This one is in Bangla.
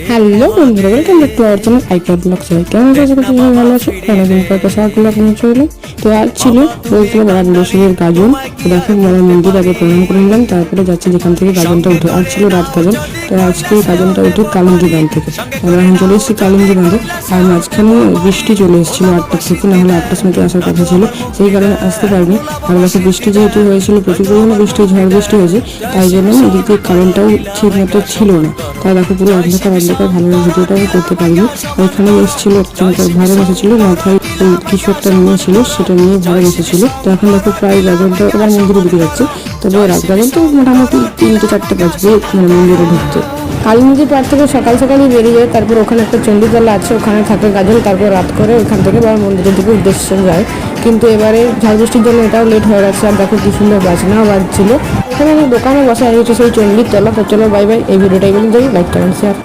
হ্যালো বন্ধুরা, welcome back to our channel Aikar blog. কেমন আছো? সবাই ভালো আছো? অনেকদিন পর একটা শর্ট ব্লগ নিয়ে চলে। তো আজ ছিল বলছিল বাবা বৃহস্পতির গাজন। তো দেখো বাবার মন্দির আগে প্রণাম করে নিলাম, তারপরে যাচ্ছি যেখান থেকে গাজনটা উঠে। আজ ছিল রাত গাজন। তো আজকে গাজনটা উঠে কালিন্দী বাঁধ থেকে। আমরা এখন চলে এসেছি কালিন্দী বাঁধে। আর মাঝখানে বৃষ্টি চলে এসেছিল 8টা থেকে, নাহলে 8টার সময় আসার কথা ছিল, সেই কারণে আসতে পারিনি। আর দেখো বৃষ্টি যেহেতু হয়েছিল, প্রচুর পরিমাণে বৃষ্টি, ঝড় বৃষ্টি হয়েছে, তাই জন্য এদিকে কারেন্টটাও ঠিক মতো ছিল না। তাই দেখো পুরো অন্ধকার ভালোভাবে ভিডিওটা আমি করতে পারিনি। ওইখানে এসেছিল একজনকার ভাড়া বসেছিল, মাথায় কিছু একটা নিয়েছিল, সেটা নিয়ে ভাড়া বসেছিল। তো এখন দেখো প্রায় গাজনটা আবার মন্দিরে ঢুকে যাচ্ছে। তবে রাত গাজন তো মোটামুটি 3-4টা বাজবে মন্দিরে ঢুকতে। কালী মন্দির পাড় থেকে সকাল সকালই বেরিয়ে যায়, তারপর ওখানে একটা চণ্ডীতলা আছে, ওখানে থাকে গাজন। তারপর রাত করে ওখান থেকে বাবার মন্দিরের দিকে উদ্দেশ্যে যায়। কিন্তু এবারে ঝড় বৃষ্টির জন্য এটাও লেট হয়ে গেছে। আর দেখো কি সুন্দর বাজনাও বাজছিল। এখানে অনেক দোকানে বসে আর হচ্ছে সেই চণ্ডীর তলা। তো চলো বাই বাই, এই ভিডিওটা এই পর্যন্তই। লাইক করেন, শেয়ার।